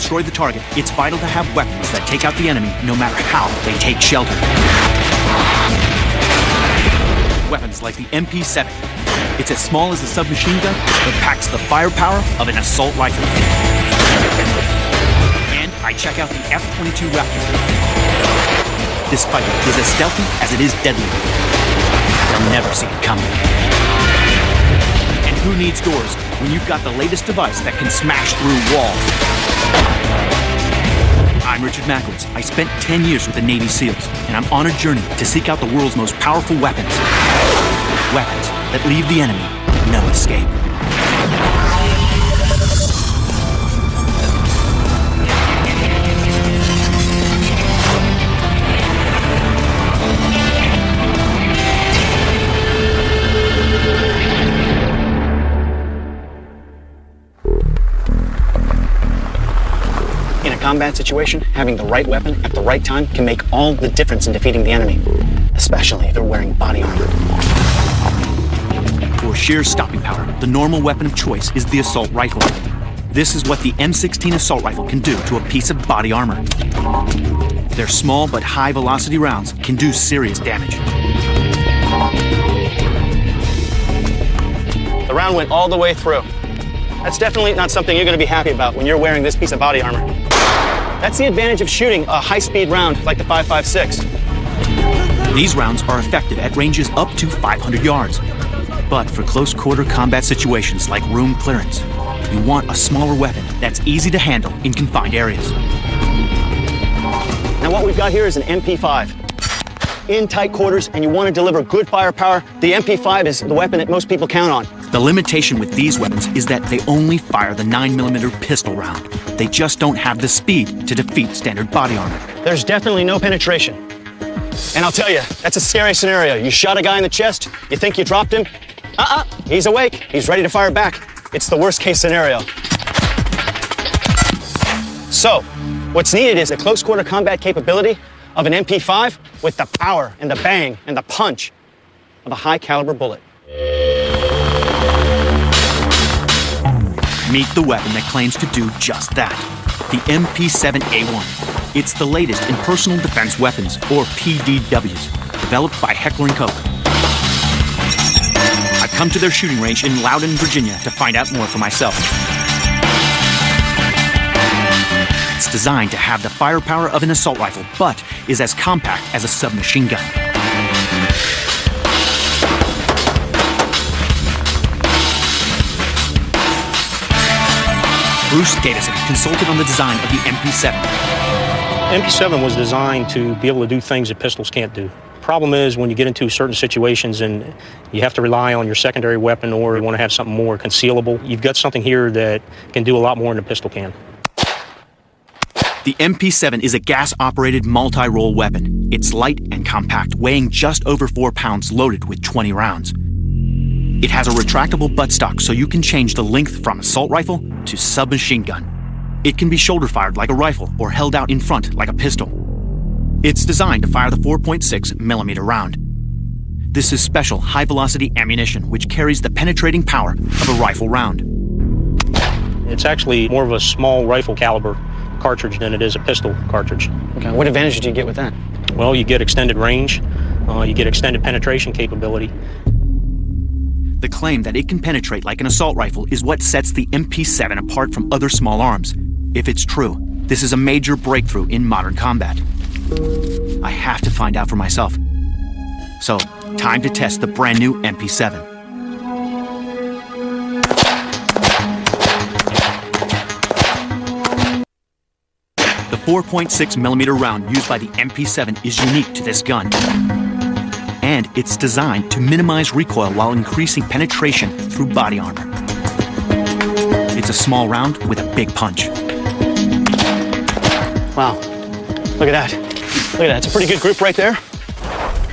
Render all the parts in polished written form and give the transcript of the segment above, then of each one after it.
destroy the target, it's vital to have weapons that take out the enemy no matter how they take shelter. Weapons like the MP7. It's as small as a submachine gun, but packs the firepower of an assault rifle. And I check out the F-22 Raptor. This fighter is as stealthy as it is deadly. They'll never see it coming. And who needs doors when you've got the latest device that can smash through walls? I'm Richard Macklitz. I spent 10 years with the Navy SEALs, and I'm on a journey to seek out the world's most powerful weapons. Weapons that leave the enemy no escape. In a combat situation, having the right weapon at the right time can make all the difference in defeating the enemy, especially if they're wearing body armor. For sheer stopping power, the normal weapon of choice is the assault rifle. This is what the M16 assault rifle can do to a piece of body armor. Their small but high-velocity rounds can do serious damage. The round went all the way through. That's definitely not something you're going to be happy about when you're wearing this piece of body armor. That's the advantage of shooting a high-speed round like the 5.56. These rounds are effective at ranges up to 500 yards. But for close-quarter combat situations like room clearance, you want a smaller weapon that's easy to handle in confined areas. Now what we've got here is an MP5. In tight quarters, and you want to deliver good firepower, the MP5 is the weapon that most people count on. The limitation with these weapons is that they only fire the 9mm pistol round. They just don't have the speed to defeat standard body armor. There's definitely no penetration. And I'll tell you, that's a scary scenario. You shot a guy in the chest, you think you dropped him. He's awake, he's ready to fire back. It's the worst case scenario. So, what's needed is a close quarter combat capability of an MP5 with the power and the bang and the punch of a high caliber bullet. Meet the weapon that claims to do just that. The MP7A1. It's the latest in personal defense weapons, or PDWs, developed by Heckler & Koch. I've come to their shooting range in Loudoun, Virginia to find out more for myself. It's designed to have the firepower of an assault rifle, but is as compact as a submachine gun. Bruce Davison consulted on the design of the MP7. MP7 was designed to be able to do things that pistols can't do. Problem is, when you get into certain situations and you have to rely on your secondary weapon, or you want to have something more concealable, you've got something here that can do a lot more than a pistol can. The MP7 is a gas-operated multi-role weapon. It's light and compact, weighing just over 4 pounds, loaded with 20 rounds. It has a retractable buttstock, so you can change the length from assault rifle to submachine gun. It can be shoulder-fired like a rifle or held out in front like a pistol. It's designed to fire the 4.6mm round. This is special high-velocity ammunition, which carries the penetrating power of a rifle round. It's actually more of a small rifle caliber cartridge than it is a pistol cartridge. Okay, what advantage do you get with that? Well, you get extended range, you get extended penetration capability. The claim that it can penetrate like an assault rifle is what sets the MP7 apart from other small arms. If it's true, this is a major breakthrough in modern combat. I have to find out for myself. So, time to test the brand new MP7. The 4.6mm round used by the MP7 is unique to this gun. And it's designed to minimize recoil while increasing penetration through body armor. It's a small round with a big punch. Wow, look at that. Look at that, it's a pretty good group right there.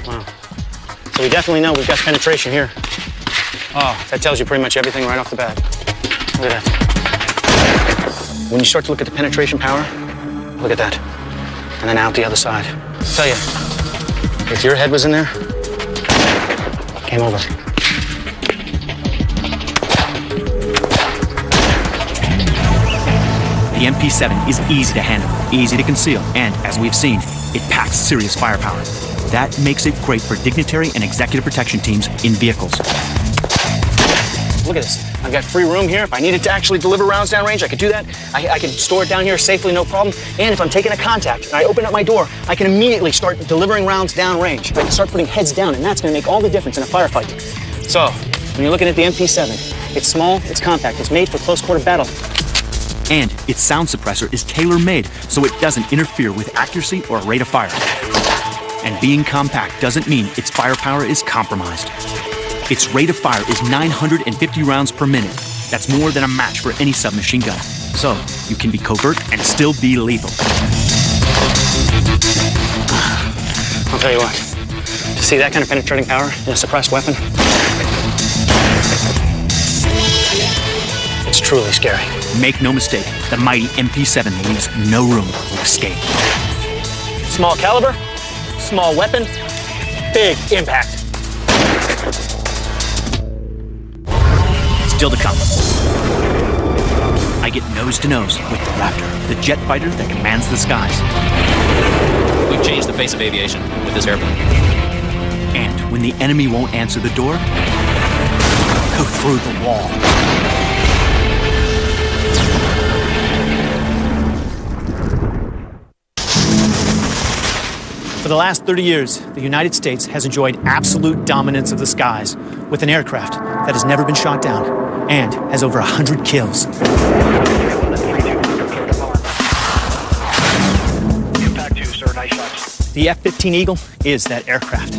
Wow. So we definitely know we've got penetration here. Oh, that tells you pretty much everything right off the bat. Look at that. When you start to look at the penetration power, look at that. And then out the other side. I'll tell you, if your head was in there, game over. The The MP7 is easy to handle, easy to conceal, and, as we've seen, it packs serious firepower. That makes it great for dignitary and executive protection teams in vehicles. Look at this. I've got free room here. If I needed to actually deliver rounds downrange, I could do that. I can store it down here safely, no problem. And if I'm taking a contact and I open up my door, I can immediately start delivering rounds downrange. I can start putting heads down, and that's going to make all the difference in a firefight. So, when you're looking at the MP7, it's small, it's compact, it's made for close quarter battle. And its sound suppressor is tailor-made so it doesn't interfere with accuracy or rate of fire. And being compact doesn't mean its firepower is compromised. Its rate of fire is 950 rounds per minute. That's more than a match for any submachine gun. So, you can be covert and still be lethal. I'll tell you what, to see that kind of penetrating power in a suppressed weapon, it's truly scary. Make no mistake, the mighty MP7 leaves no room for escape. Small caliber, small weapon, big impact. Still to come. I get nose to nose with the Raptor, the jet fighter that commands the skies. We've changed the face of aviation with this airplane. And when the enemy won't answer the door, go through the wall. For the last 30 years, the United States has enjoyed absolute dominance of the skies with an aircraft that has never been shot down and has over 100 kills. Impact 2, sir. Nice shots. The F-15 Eagle is that aircraft.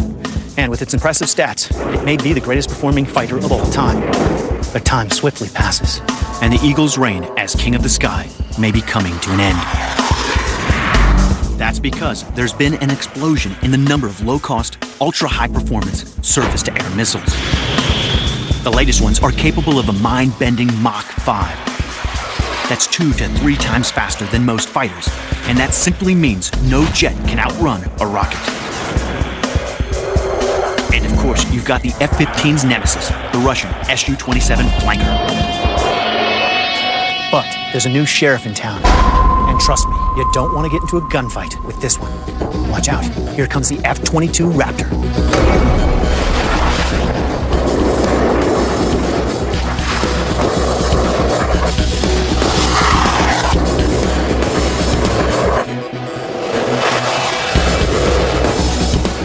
And with its impressive stats, it may be the greatest performing fighter of all time. But time swiftly passes, And the Eagle's reign as king of the sky may be coming to an end. That's because there's been an explosion in the number of low-cost, ultra-high-performance surface-to-air missiles. The latest ones are capable of a mind-bending Mach 5. That's 2 to 3 times faster than most fighters, and that simply means no jet can outrun a rocket. And of course, you've got the F-15's nemesis, the Russian Su-27 Flanker. but there's a new sheriff in town. And trust me, you don't want to get into a gunfight with this one. Watch out, here comes the F-22 Raptor.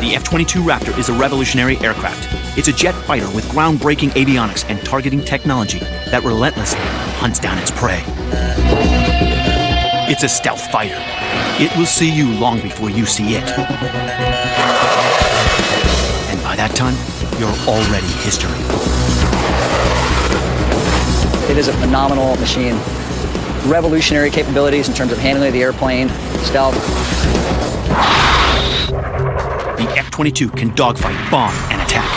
The F-22 Raptor is a revolutionary aircraft. It's a jet fighter with groundbreaking avionics and targeting technology that relentlessly hunts down its prey. It's a stealth fighter. It will see you long before you see it. And by that time, you're already history. It is a phenomenal machine. Revolutionary capabilities in terms of handling the airplane, stealth. The F-22 can dogfight, bomb, and attack.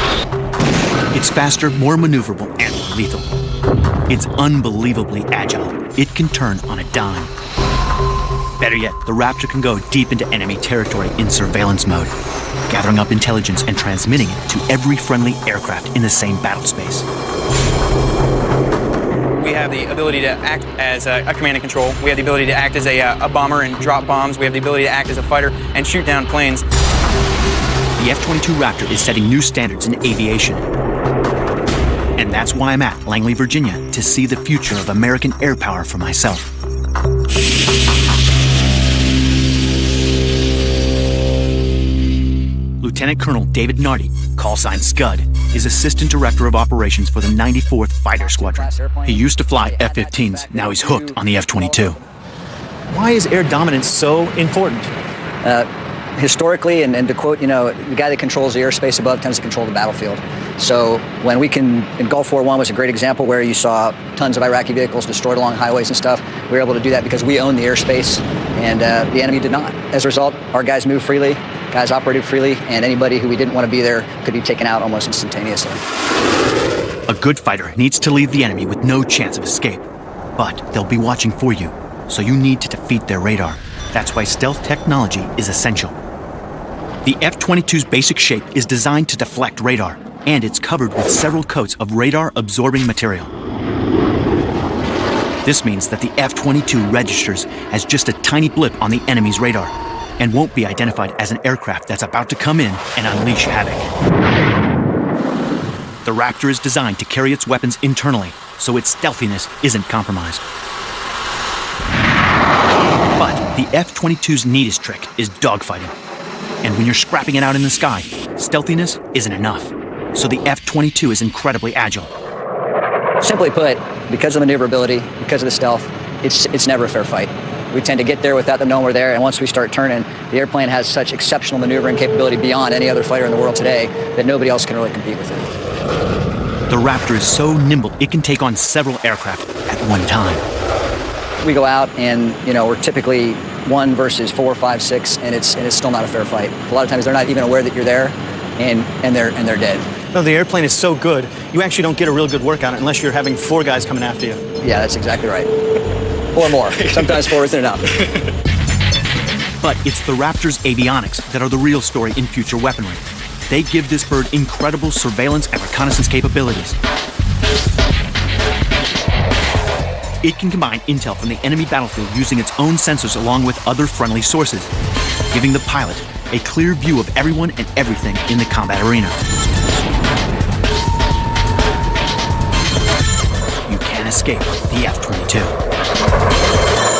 It's faster, more maneuverable, and more lethal. It's unbelievably agile. It can turn on a dime. Better yet, the Raptor can go deep into enemy territory in surveillance mode, gathering up intelligence and transmitting it to every friendly aircraft in the same battle space. We have the ability to act as a command and control. We have the ability to act as a bomber and drop bombs. We have the ability to act as a fighter and shoot down planes. The F-22 Raptor is setting new standards in aviation. And that's why I'm at Langley, Virginia, to see the future of American air power for myself. Lieutenant Colonel David Nardi, call sign Scud, is Assistant Director of Operations for the 94th Fighter Squadron. He used to fly F-15s, now he's hooked on the F-22. Why is air dominance so important? Historically, and to quote, the guy that controls the airspace above tends to control the battlefield. So when we can, in Gulf War I was a great example where you saw tons of Iraqi vehicles destroyed along highways and stuff. We were able to do that because we owned the airspace and the enemy did not. As a result, our guys moved freely, guys operated freely, and anybody who we didn't want to be there could be taken out almost instantaneously. A good fighter needs to leave the enemy with no chance of escape. But they'll be watching for you, so you need to defeat their radar. That's why stealth technology is essential. The F-22's basic shape is designed to deflect radar, and it's covered with several coats of radar-absorbing material. This means that the F-22 registers as just a tiny blip on the enemy's radar and won't be identified as an aircraft that's about to come in and unleash havoc. The Raptor is designed to carry its weapons internally, so its stealthiness isn't compromised. But the F-22's neatest trick is dogfighting. And when you're scrapping it out in the sky, stealthiness isn't enough. So the F-22 is incredibly agile. Simply put, because of maneuverability, because of the stealth, it's never a fair fight. We tend to get there without them knowing we're there, and once we start turning, the airplane has such exceptional maneuvering capability beyond any other fighter in the world today that nobody else can really compete with it. The Raptor is so nimble, it can take on several aircraft at one time. We go out and, we're typically 1 versus 4, 5, 6, and it's still not a fair fight. A lot of times they're not even aware that you're there, and they're dead. No, the airplane is so good, you actually don't get a real good work on it unless you're having 4 guys coming after you. Yeah, that's exactly right. Or more. Sometimes 4 isn't enough. But it's the Raptor's avionics that are the real story in future weaponry. They give this bird incredible surveillance and reconnaissance capabilities. It can combine intel from the enemy battlefield using its own sensors along with other friendly sources, giving the pilot a clear view of everyone and everything in the combat arena. You can't escape the F-22.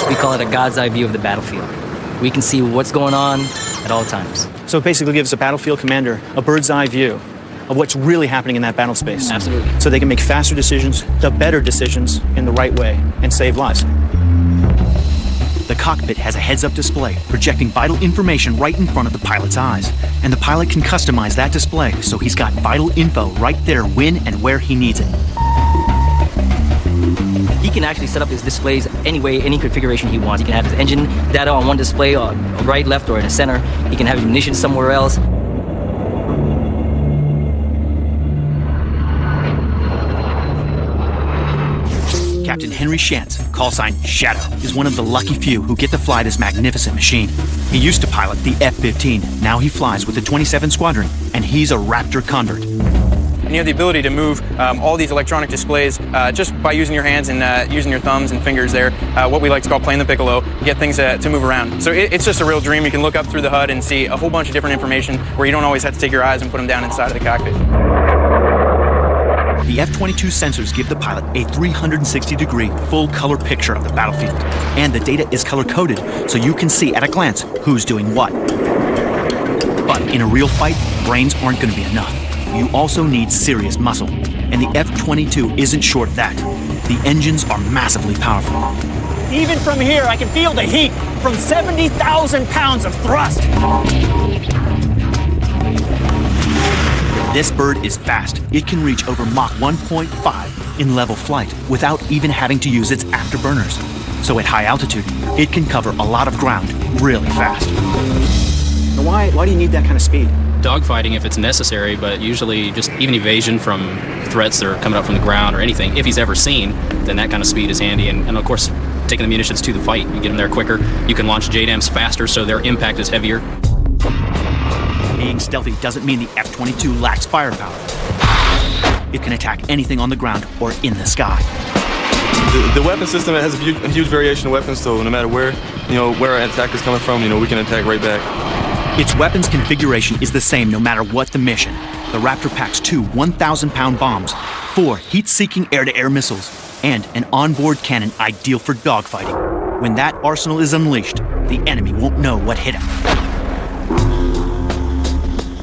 We call it a God's eye view of the battlefield. We can see what's going on at all times. So it basically gives a battlefield commander a bird's eye view of what's really happening in that battle space. Absolutely. So they can make faster decisions, the better decisions in the right way, and save lives. The cockpit has a heads-up display projecting vital information right in front of the pilot's eyes. And the pilot can customize that display so he's got vital info right there when and where he needs it. He can actually set up his displays any way, any configuration he wants. He can have his engine data on one display, or right, left, or in the center. He can have his munitions somewhere else. Captain Henry Shantz, call sign Shadow, is one of the lucky few who get to fly this magnificent machine. He used to pilot the F-15. Now he flies with the 27th Squadron, and he's a Raptor convert. And you have the ability to move all these electronic displays just by using your hands and using your thumbs and fingers there, what we like to call playing the piccolo, get things to move around. So it's just a real dream. You can look up through the HUD and see a whole bunch of different information where you don't always have to take your eyes and put them down inside of the cockpit. The F-22 sensors give the pilot a 360-degree full-color picture of the battlefield. And the data is color-coded, so you can see at a glance who's doing what. But in a real fight, brains aren't going to be enough. You also need serious muscle, and the F-22 isn't short of that. The engines are massively powerful. Even from here, I can feel the heat from 70,000 pounds of thrust. This bird is fast. It can reach over Mach 1.5 in level flight without even having to use its afterburners. So at high altitude, it can cover a lot of ground really fast. Why do you need that kind of speed? Dogfighting if it's necessary, but usually just even evasion from threats that are coming up from the ground or anything. If he's ever seen, then that kind of speed is handy. And of course, taking the munitions to the fight, you get them there quicker. You can launch JDAMs faster, so their impact is heavier. Being stealthy doesn't mean the F-22 lacks firepower. It can attack anything on the ground or in the sky. The weapon system has a huge variation of weapons, so no matter where our attack is coming from, we can attack right back. Its weapons configuration is the same no matter what the mission. The Raptor packs 2 1,000-pound bombs, 4 heat-seeking air-to-air missiles, and an onboard cannon ideal for dogfighting. When that arsenal is unleashed, the enemy won't know what hit him.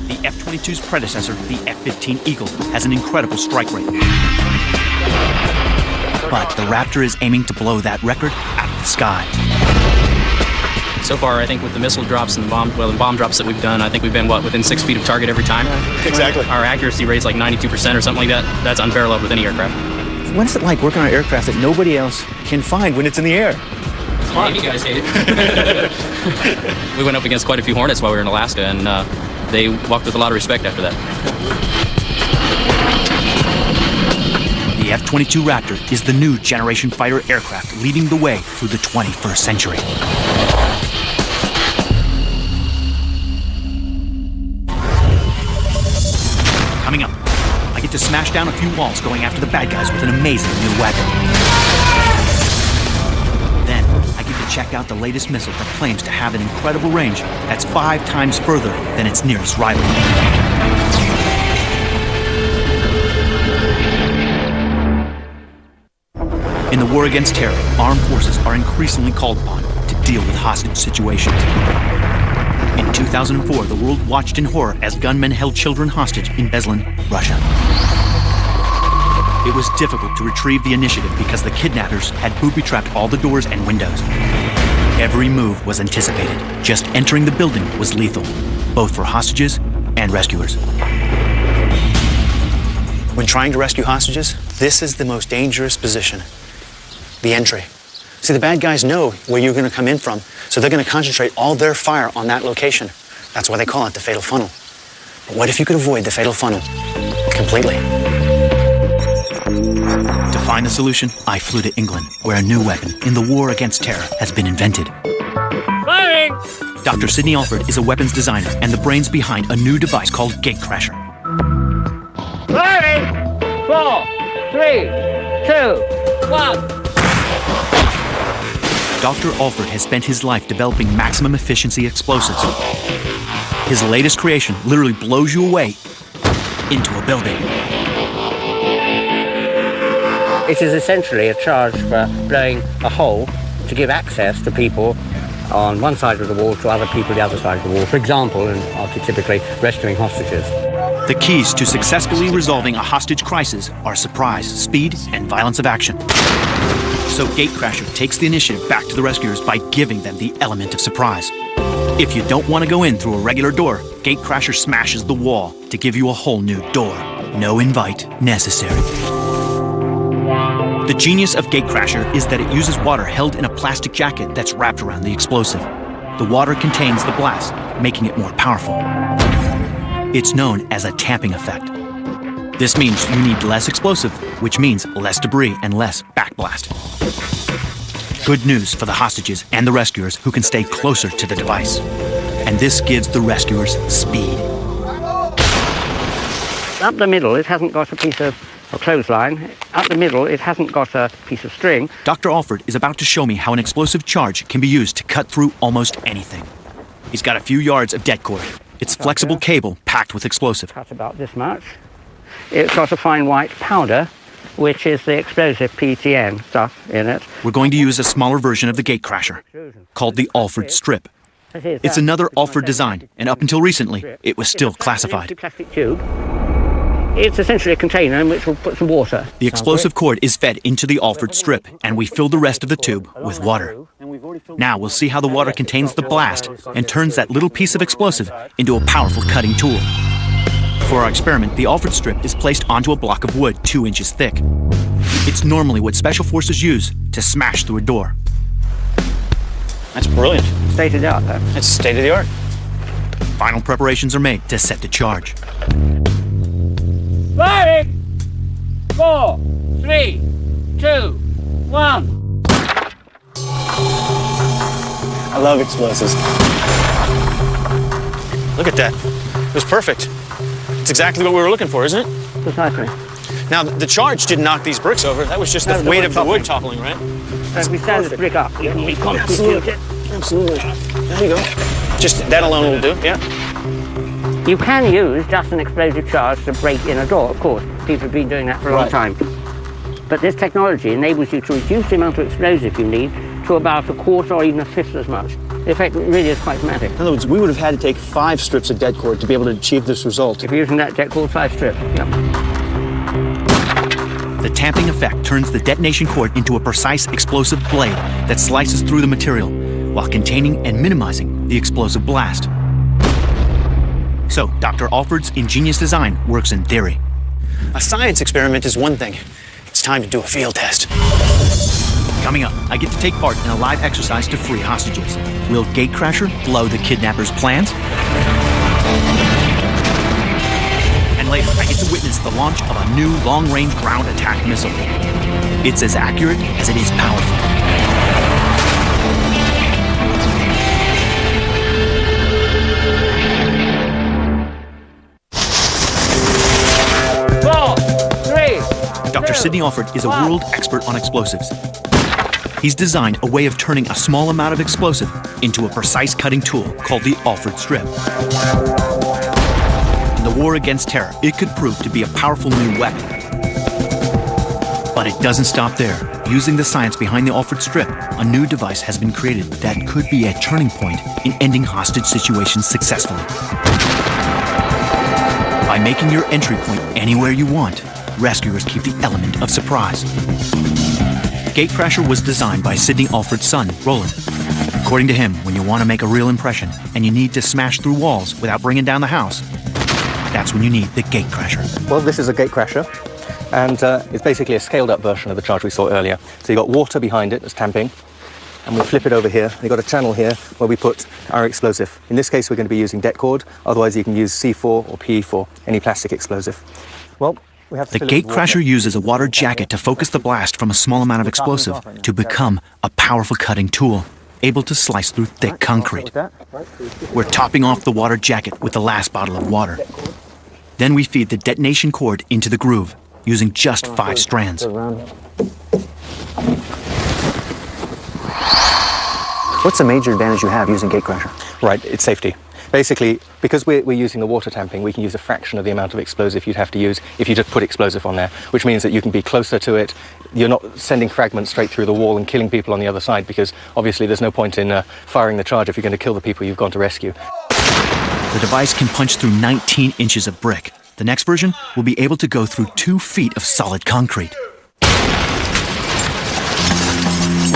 The F-22's predecessor, the F-15 Eagle, has an incredible strike rate. But the Raptor is aiming to blow that record out of the sky. So far, I think with the missile drops and the bomb drops that we've done, I think we've been, within 6 feet of target every time? Exactly. Our accuracy rate is like 92% or something like that. That's unparalleled with any aircraft. What is it like working on an aircraft that nobody else can find when it's in the air? Navy guys hate it. We went up against quite a few Hornets while we were in Alaska, and they walked with a lot of respect after that. The F-22 Raptor is the new generation fighter aircraft leading the way through the 21st century. Coming up, I get to smash down a few walls going after the bad guys with an amazing new weapon. check out the latest missile that claims to have an incredible range that's 5 times further than its nearest rival. In the war against terror, armed forces are increasingly called upon to deal with hostage situations. In 2004, the world watched in horror as gunmen held children hostage in Beslan, Russia. It was difficult to retrieve the initiative because the kidnappers had booby-trapped all the doors and windows. Every move was anticipated. Just entering the building was lethal, both for hostages and rescuers. When trying to rescue hostages, this is the most dangerous position. The entry. See, the bad guys know where you're going to come in from, so they're going to concentrate all their fire on that location. That's why they call it the fatal funnel. But what if you could avoid the fatal funnel completely? To find the solution, I flew to England, where a new weapon in the war against terror has been invented. Firing! Dr. Sidney Alford is a weapons designer and the brains behind a new device called Gatecrasher. Firing! 4, 3, 2, 1. Dr. Alford has spent his life developing maximum efficiency explosives. His latest creation literally blows you away into a building. It is essentially a charge for blowing a hole to give access to people on one side of the wall to other people on the other side of the wall, for example, and archetypically rescuing hostages. The keys to successfully resolving a hostage crisis are surprise, speed, and violence of action. So Gatecrasher takes the initiative back to the rescuers by giving them the element of surprise. If you don't want to go in through a regular door, Gatecrasher smashes the wall to give you a whole new door. No invite necessary. The genius of Gatecrasher is that it uses water held in a plastic jacket that's wrapped around the explosive. The water contains the blast, making it more powerful. It's known as a tamping effect. This means you need less explosive, which means less debris and less backblast. Good news for the hostages and the rescuers who can stay closer to the device. And this gives the rescuers speed. Up the middle, it hasn't got a piece of a clothesline. Up the middle, it hasn't got a piece of string. Dr. Alford is about to show me how an explosive charge can be used to cut through almost anything. He's got a few yards of det cord. It's flexible cable packed with explosive. Cut about this much. It's got a fine white powder, which is the explosive PTN stuff in it. We're going to use a smaller version of the Gatecrasher, called the Alford Strip. It's another Alford design, and up until recently, it was still classified. Plastic tube. It's essentially a container in which we'll put some water. The explosive cord is fed into the Alford Strip, and we fill the rest of the tube with water. Now we'll see how the water contains the blast and turns that little piece of explosive into a powerful cutting tool. For our experiment, the Alford Strip is placed onto a block of wood 2 inches thick. It's normally what special forces use to smash through a door. That's brilliant. State of the art, though. It's state of the art. Final preparations are made to set the charge. Firing! 4, 3, 2, 1. I love explosives. Look at that. It was perfect. It's exactly what we were looking for, isn't it? Precisely. Now, the charge didn't knock these bricks over. That was just the weight of the wood toppling, right? As we stand this brick up, you can reconstitute it. Absolutely. There you go. Just that alone will do, yeah. You can use just an explosive charge to break in a door, of course. People have been doing that for a long time. But this technology enables you to reduce the amount of explosive you need to about a quarter or even a fifth as much. The effect really is quite dramatic. In other words, we would have had to take 5 strips of det cord to be able to achieve this result. If you're using that det cord 5 strip, yeah. The tamping effect turns the detonation cord into a precise explosive blade that slices through the material while containing and minimizing the explosive blast. So, Dr. Alford's ingenious design works in theory. A science experiment is one thing. It's time to do a field test. Coming up, I get to take part in a live exercise to free hostages. Will Gatecrasher blow the kidnappers' plans? And later, I get to witness the launch of a new long-range ground attack missile. It's as accurate as it is powerful. Four, three, Dr. Sidney Alford is a world expert on explosives. he's designed a way of turning a small amount of explosive into a precise cutting tool called the Alford Strip. In the war against terror, it could prove to be a powerful new weapon. But it doesn't stop there. Using the science behind the Alford Strip, a new device has been created that could be a turning point in ending hostage situations successfully. By making your entry point anywhere you want, rescuers keep the element of surprise. Gatecrasher was designed by Sidney Alford's son, Roland. According to him, when you want to make a real impression and you need to smash through walls without bringing down the house, that's when you need the Gatecrasher. Well, this is a Gatecrasher, and it's basically a scaled-up version of the charge we saw earlier. So you've got water behind it, that's tamping, and we flip it over here. You've got a channel here where we put our explosive. In this case, we're going to be using det cord. Otherwise, you can use C4 or PE4, any plastic explosive. Well, we have to the Gatecrasher uses a water jacket to focus the blast from a small amount of explosive to become a powerful cutting tool, able to slice through thick concrete. We're topping off the water jacket with the last bottle of water. Then we feed the detonation cord into the groove, using just 5 strands. What's the major advantage you have using Gatecrasher? Right, it's safety. Basically, because we're using the water tamping, we can use a fraction of the amount of explosive you'd have to use if you just put explosive on there, which means that you can be closer to it. You're not sending fragments straight through the wall and killing people on the other side, because obviously there's no point in firing the charge if you're going to kill the people you've gone to rescue. The device can punch through 19 inches of brick. The next version will be able to go through 2 feet of solid concrete.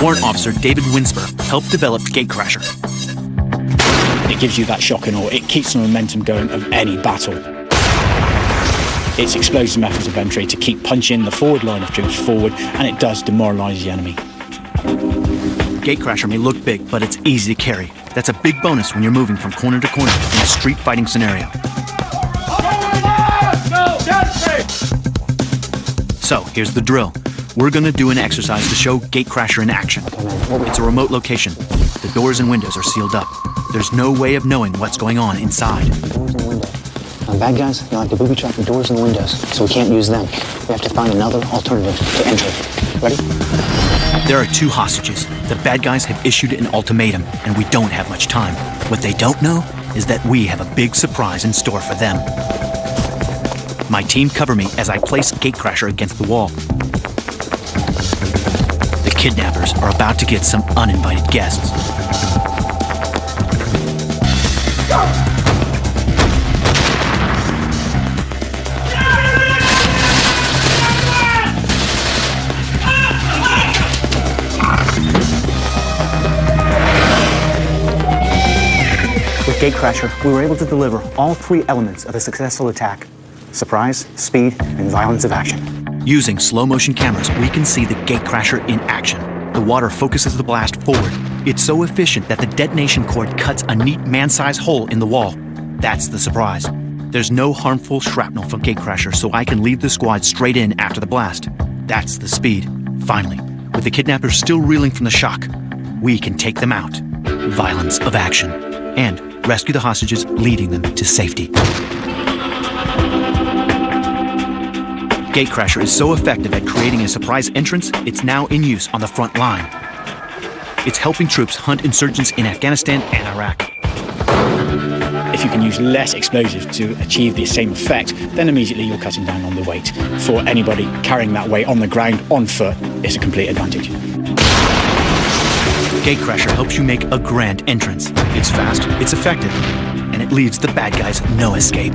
Warrant Officer David Winsper helped develop Gatecrasher. It gives you that shock and awe. It keeps the momentum going of any battle. It's explosive methods of entry to keep punching the forward line of troops forward, and it does demoralise the enemy. Gatecrasher may look big, but it's easy to carry. That's a big bonus when you're moving from corner to corner in a street fighting scenario. So, here's the drill. We're going to do an exercise to show Gatecrasher in action. It's a remote location. The doors and windows are sealed up. There's no way of knowing what's going on inside. Doors and windows. Bad guys, they like to booby-trap the doors and the windows, so we can't use them. We have to find another alternative to entry. Ready? There are 2 hostages. The bad guys have issued an ultimatum, and we don't have much time. What they don't know is that we have a big surprise in store for them. My team cover me as I place Gatecrasher against the wall. The kidnappers are about to get some uninvited guests. With Gatecrasher, we were able to deliver all 3 elements of a successful attack: surprise, speed, and violence of action. Using slow-motion cameras, we can see the Gatecrasher in action. The water focuses the blast forward. It's so efficient that the detonation cord cuts a neat man-sized hole in the wall. That's the surprise. There's no harmful shrapnel from Gatecrasher, so I can lead the squad straight in after the blast. That's the speed. Finally, with the kidnappers still reeling from the shock, we can take them out. Violence of action. And rescue the hostages, leading them to safety. Gatecrasher is so effective at creating a surprise entrance, it's now in use on the front line. It's helping troops hunt insurgents in Afghanistan and Iraq. If you can use less explosives to achieve the same effect, then immediately you're cutting down on the weight. For anybody carrying that weight on the ground, on foot, it's a complete advantage. Gatecrasher helps you make a grand entrance. It's fast, it's effective, and it leaves the bad guys no escape.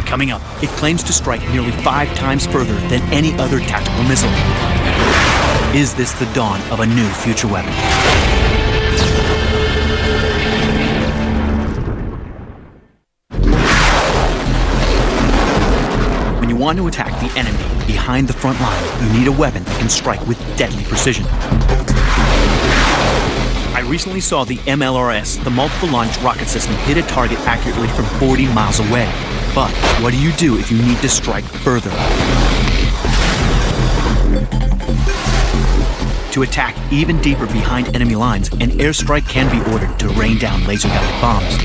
Coming up, it claims to strike nearly 5 times further than any other tactical missile. Is this the dawn of a new future weapon? When you want to attack the enemy behind the front line, you need a weapon that can strike with deadly precision. I recently saw the MLRS, the multiple launch rocket system, hit a target accurately from 40 miles away. But what do you do if you need to strike further? To attack even deeper behind enemy lines, an airstrike can be ordered to rain down laser-guided bombs.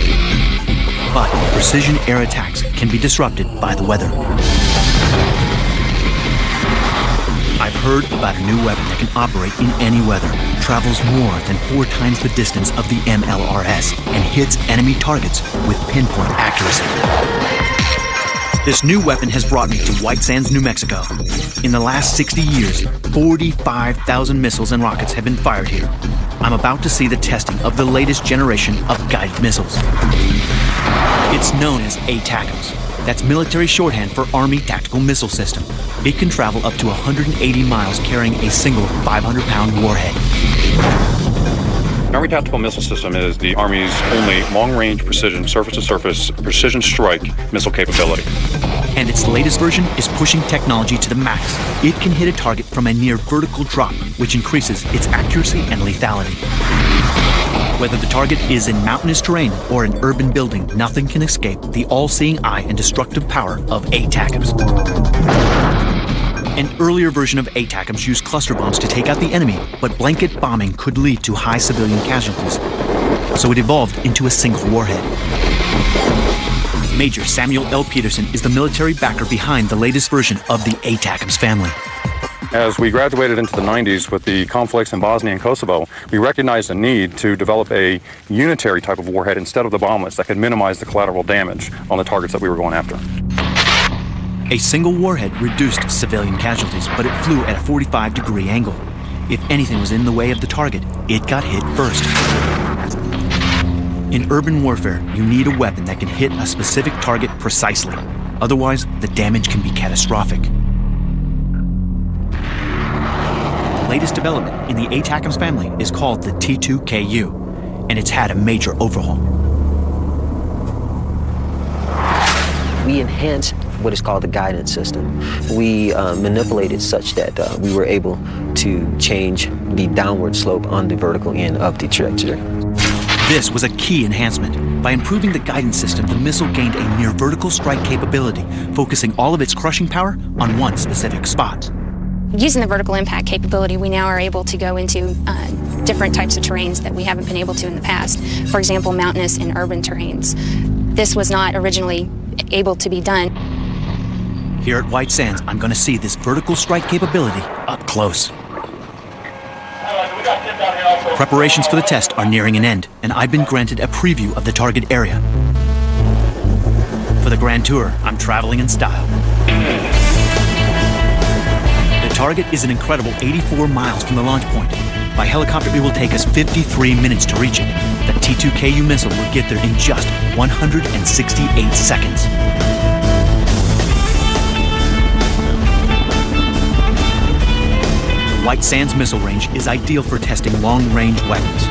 But precision air attacks can be disrupted by the weather. I've heard about a new weapon that can operate in any weather, travels more than 4 times the distance of the MLRS, and hits enemy targets with pinpoint accuracy. This new weapon has brought me to White Sands, New Mexico. In the last 60 years, 45,000 missiles and rockets have been fired here. I'm about to see the testing of the latest generation of guided missiles. It's known as ATACMS. That's military shorthand for Army Tactical Missile System. It can travel up to 180 miles carrying a single 500-pound warhead. An Army Tactical Missile System is the Army's only long-range precision surface-to-surface precision strike missile capability. And its latest version is pushing technology to the max. It can hit a target from a near vertical drop, which increases its accuracy and lethality. Whether the target is in mountainous terrain or an urban building, nothing can escape the all-seeing eye and destructive power of ATACMS. An earlier version of ATACMS used cluster bombs to take out the enemy, but blanket bombing could lead to high civilian casualties. So it evolved into a single warhead. Major Samuel L. Peterson is the military backer behind the latest version of the ATACMS family. As we graduated into the 90s with the conflicts in Bosnia and Kosovo, we recognized a need to develop a unitary type of warhead instead of the bomblets that could minimize the collateral damage on the targets that we were going after. A single warhead reduced civilian casualties, but it flew at a 45-degree angle. If anything was in the way of the target, it got hit first. In urban warfare, you need a weapon that can hit a specific target precisely. Otherwise, the damage can be catastrophic. The latest development in the ATACMS family is called the T2KU, and it's had a major overhaul. We enhanced what is called the guidance system. We manipulated such that we were able to change the downward slope on the vertical end of the trajectory. This was a key enhancement. By improving the guidance system, the missile gained a near vertical strike capability, focusing all of its crushing power on one specific spot. Using the vertical impact capability, we now are able to go into different types of terrains that we haven't been able to in the past. For example, mountainous and urban terrains. This was not originally able to be done. Here at White Sands, I'm going to see this vertical strike capability up close. Preparations for the test are nearing an end, and I've been granted a preview of the target area. For the grand tour, I'm traveling in style. The target is an incredible 84 miles from the launch point. By helicopter, it will take us 53 minutes to reach it. The T2KU missile will get there in just 168 seconds. The White Sands Missile Range is ideal for testing long-range weapons.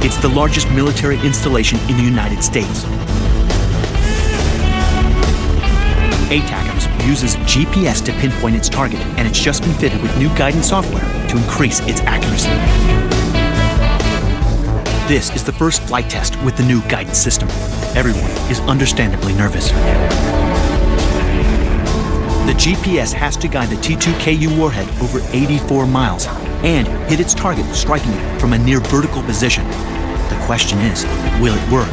It's the largest military installation in the United States. ATACMS uses GPS to pinpoint its target, and it's just been fitted with new guidance software to increase its accuracy. This is the first flight test with the new guidance system. Everyone is understandably nervous. The GPS has to guide the T2KU warhead over 84 miles and hit its target, striking it from a near vertical position. The question is, will it work?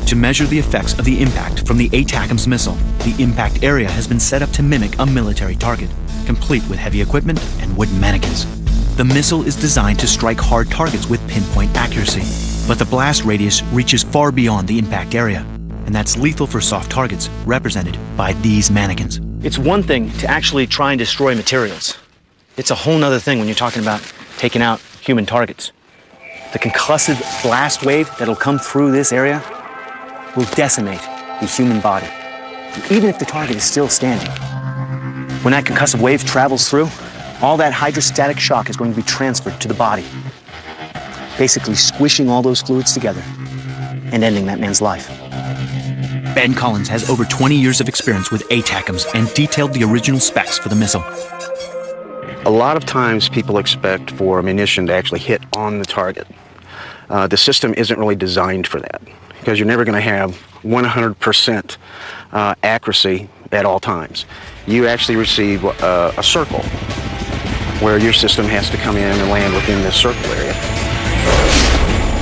To measure the effects of the impact from the ATACMS missile, the impact area has been set up to mimic a military target, complete with heavy equipment and wooden mannequins. The missile is designed to strike hard targets with pinpoint accuracy, but the blast radius reaches far beyond the impact area, and that's lethal for soft targets, represented by these mannequins. It's one thing to actually try and destroy materials. It's a whole nother thing when you're talking about taking out human targets. The concussive blast wave that'll come through this area will decimate the human body, even if the target is still standing. When that concussive wave travels through, all that hydrostatic shock is going to be transferred to the body, basically squishing all those fluids together and ending that man's life. Ben Collins has over 20 years of experience with ATACMS and detailed the original specs for the missile. A lot of times people expect for ammunition to actually hit on the target. The system isn't really designed for that, because you're never going to have 100% accuracy at all times. You actually receive a circle where your system has to come in and land within this circle area.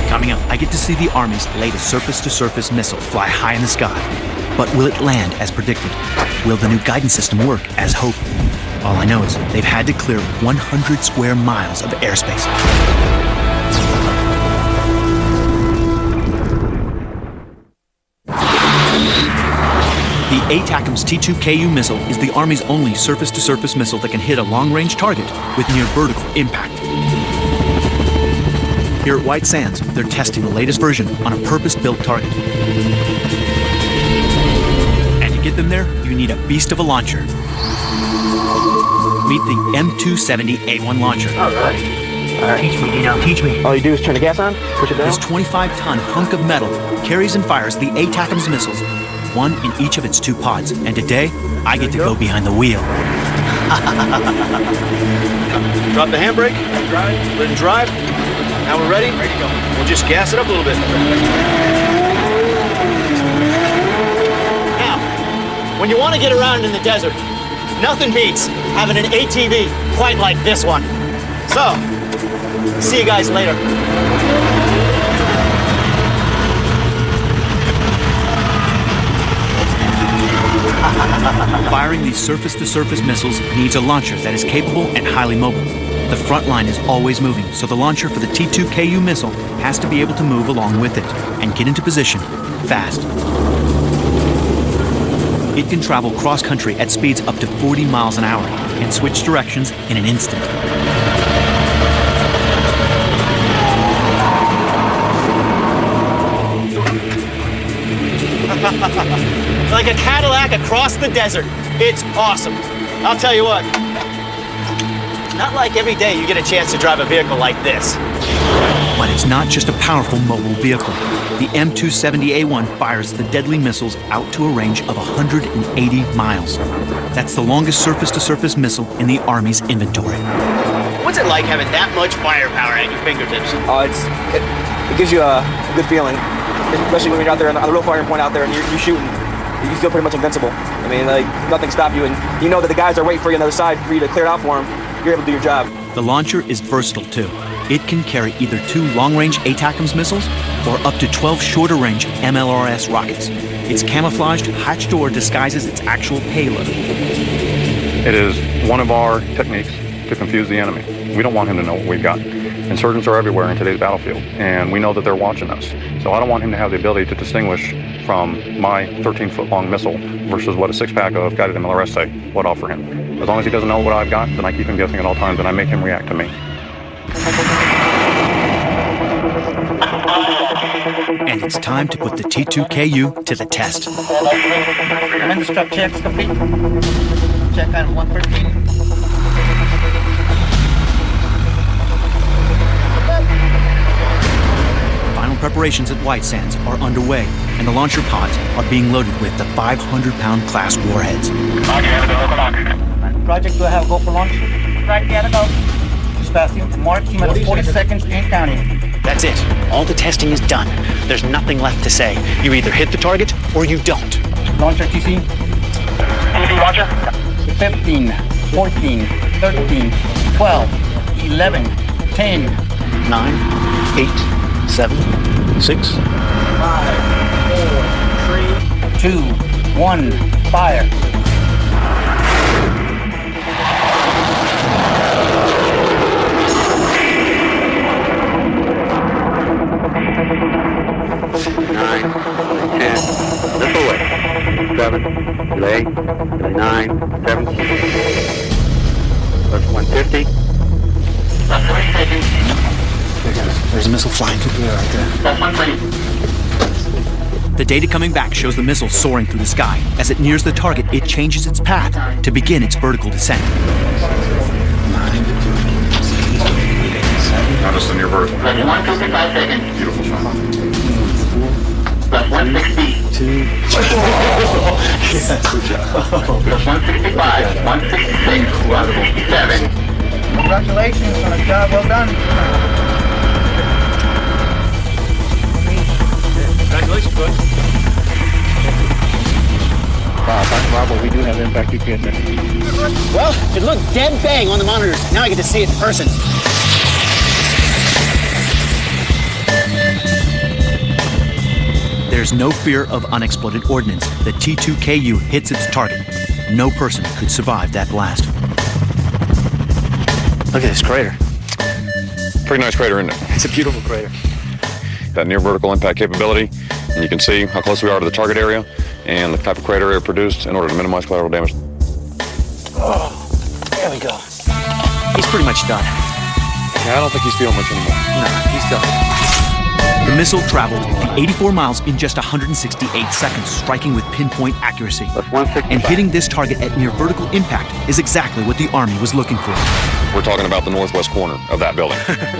Coming out, I get to see the Army's latest surface-to-surface missile fly high in the sky. But will it land as predicted? Will the new guidance system work as hoped? All I know is they've had to clear 100 square miles of airspace. The ATACMS T2KU missile is the Army's only surface-to-surface missile that can hit a long-range target with near vertical impact. Here at White Sands, they're testing the latest version on a purpose-built target. And to get them there, you need a beast of a launcher. Meet the M270A1 launcher. All right. Teach me, Dino. Teach me. All you do is turn the gas on, push it down. This 25-ton hunk of metal carries and fires the ATACMS missiles, one in each of its two pods. And today, I get to go behind the wheel. Drop the handbrake, let it drive. Now we're ready? Ready to go. We'll just gas it up a little bit. Now, when you want to get around in the desert, nothing beats having an ATV quite like this one. So, see you guys later. Firing these surface-to-surface missiles needs a launcher that is capable and highly mobile. The front line is always moving, so the launcher for the T2KU missile has to be able to move along with it and get into position fast. It can travel cross-country at speeds up to 40 miles an hour and switch directions in an instant. Like a Cadillac across the desert. It's awesome. I'll tell you what, not like every day you get a chance to drive a vehicle like this. But it's not just a powerful mobile vehicle. The M270A1 fires the deadly missiles out to a range of 180 miles. That's the longest surface-to-surface missile in the Army's inventory. What's it like having that much firepower at your fingertips? It gives you a good feeling, especially when you're out there on the real firing point out there and you're shooting. You feel pretty much invincible. I mean, like, nothing can stop you, and you know that the guys are waiting for you on the other side for you to clear it out for them. You're able to do your job. The launcher is versatile too. It can carry either 2 long-range ATACMS missiles or up to 12 shorter-range MLRS rockets. Its camouflaged hatch door disguises its actual payload. It is one of our techniques to confuse the enemy. We don't want him to know what we've got. Insurgents are everywhere in today's battlefield, and we know that they're watching us. So I don't want him to have the ability to distinguish from my 13-foot-long missile versus what a 6-pack of guided MLRS say would offer him. As long as he doesn't know what I've got, then I keep him guessing at all times, and I make him react to me. And it's time to put the T2KU to the test. And the struct check's complete. Check on 113. Final preparations at White Sands are underway, and the launcher pods are being loaded with the 500-pound class warheads. Project, do I have a go for launch? Right, gotta go. Dispatching. Mark, team at 40 seconds and counting. That's it. All the testing is done. There's nothing left to say. You either hit the target or you don't. Launcher TC. TC launcher. 15, 14, 13, 12, 11, 10, 9, 8, 7, 6, 5, 4, 3, 2, 1, fire. Missile away. 7, delay, 9, 7. That's 150. That's 3 seconds. There's a missile flying through the air right there. That's 120. The data coming back shows the missile soaring through the sky. As it nears the target, it changes its path to begin its vertical descent. Now just a near vertical. That's 155 seconds. Beautiful shot. That's 160. Yes, good job. That's 165, 166, 167. Congratulations on a job well done. Congratulations, bud. Wow, Dr. Bravo, we do have impact equipment. Well, it looked dead bang on the monitors. Now I get to see it in person. There's no fear of unexploded ordnance. The T-2KU hits its target. No person could survive that blast. Look at this crater. Pretty nice crater, isn't it? It's a beautiful crater. That near vertical impact capability, and you can see how close we are to the target area and the type of crater area produced in order to minimize collateral damage. Oh, there we go. He's pretty much done. Yeah, I don't think he's feeling much anymore. No, he's done. The missile traveled the 84 miles in just 168 seconds, striking with pinpoint accuracy. And hitting this target at near vertical impact is exactly what the Army was looking for. We're talking about the northwest corner of that building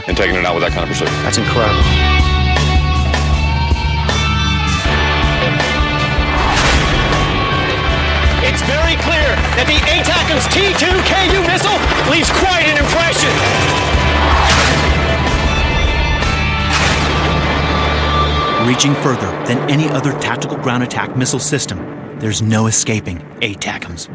and taking it out with that kind of precision. That's incredible. It's very clear that the ATACMS T-2KU missile leaves quite an impression. Reaching further than any other tactical ground attack missile system, there's no escaping ATACMS.